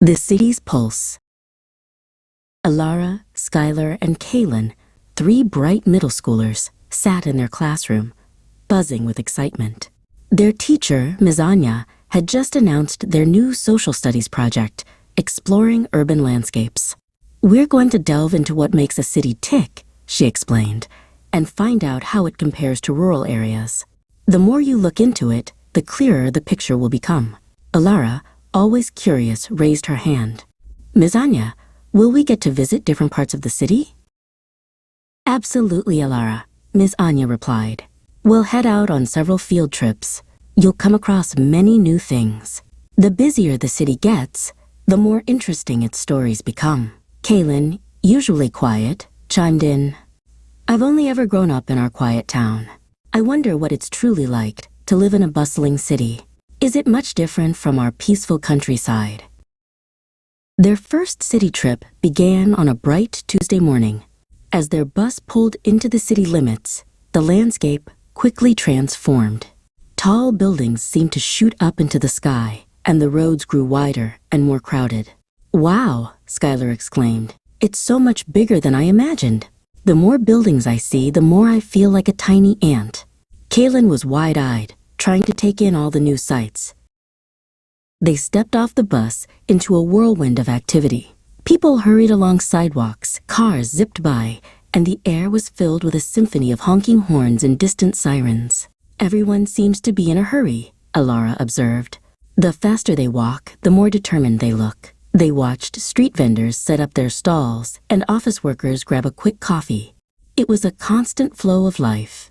The City's Pulse. Alara, Skylar, and Kaylin, three bright middle schoolers, sat in their classroom, buzzing with excitement. Their teacher, Ms. Anya, had just announced their new social studies project, Exploring Urban Landscapes. "We're going to delve into what makes a city tick," she explained, "and find out how it compares to rural areas. The more you look into it, the clearer the picture will become." Alara, always curious, raised her hand. "Ms. Anya, will we get to visit different parts of the city?" "Absolutely, Alara," Ms. Anya replied. "We'll head out on several field trips. You'll come across many new things. The busier the city gets, the more interesting its stories become." Kaylin, usually quiet, chimed in, "I've only ever grown up in our quiet town. I wonder what it's truly like to live in a bustling city. Is it much different from our peaceful countryside?" Their first city trip began on a bright Tuesday morning. As their bus pulled into the city limits, the landscape quickly transformed. Tall buildings seemed to shoot up into the sky, and the roads grew wider and more crowded. "Wow," Skylar exclaimed, "it's so much bigger than I imagined. The more buildings I see, the more I feel like a tiny ant." Kaylin was wide-eyed, trying to take in all the new sights. They stepped off the bus into a whirlwind of activity. People hurried along sidewalks, cars zipped by, and the air was filled with a symphony of honking horns and distant sirens. "Everyone seems to be in a hurry," Alara observed. "The faster they walk, the more determined they look." They watched street vendors set up their stalls and office workers grab a quick coffee. It was a constant flow of life.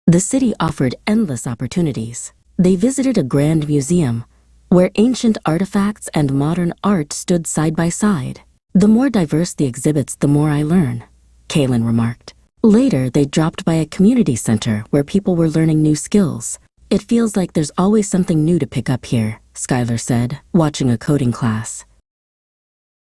The city offered endless opportunities. They visited a grand museum, where ancient artifacts and modern art stood side by side. "The more diverse the exhibits, the more I learn," Kaylin remarked. Later, they dropped by a community center where people were learning new skills. "It feels like there's always something new to pick up here," Skylar said, watching a coding class.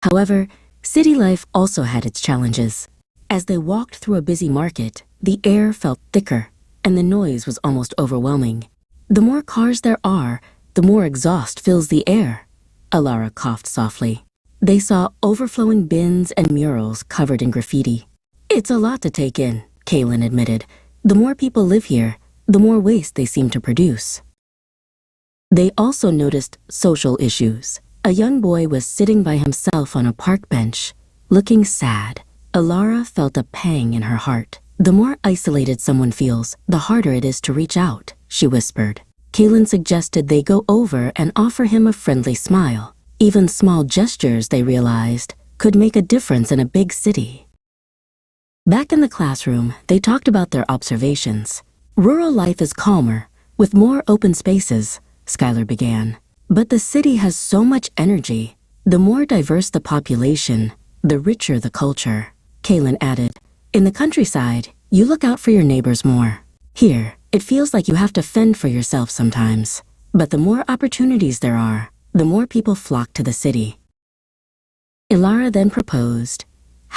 However, city life also had its challenges. As they walked through a busy market, the air felt thicker, and the noise was almost overwhelming. "The more cars there are, the more exhaust fills the air," Alara coughed softly. They saw overflowing bins and murals covered in graffiti. "It's a lot to take in," Kaylin admitted. "The more people live here, the more waste they seem to produce." They also noticed social issues. A young boy was sitting by himself on a park bench, looking sad. Alara felt a pang in her heart. "The more isolated someone feels, the harder it is to reach out," she whispered. Kaylin suggested they go over and offer him a friendly smile. Even small gestures, they realized, could make a difference in a big city. Back in the classroom, they talked about their observations. "Rural life is calmer, with more open spaces," Skylar began. "But the city has so much energy. The more diverse the population, the richer the culture." Kaylin added, "In the countryside, you look out for your neighbors more. Here, it feels like you have to fend for yourself sometimes. But the more opportunities there are, the more people flock to the city." Alara then proposed,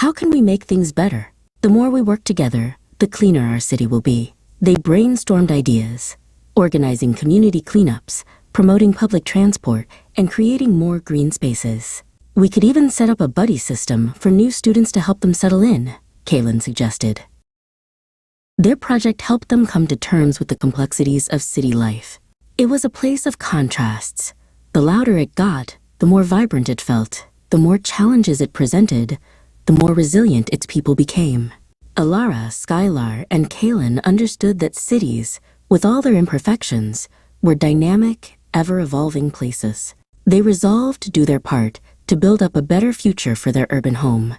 "How can we make things better? The more we work together, the cleaner our city will be." They brainstormed ideas, organizing community cleanups, promoting public transport, and creating more green spaces. "We could even set up a buddy system for new students to help them settle in," Kaylin suggested. Their project helped them come to terms with the complexities of city life. It was a place of contrasts. The louder it got, the more vibrant it felt. The more challenges it presented, the more resilient its people became. Alara, Skylar, and Kaylin understood that cities, with all their imperfections, were dynamic, ever-evolving places. They resolved to do their part to build up a better future for their urban home.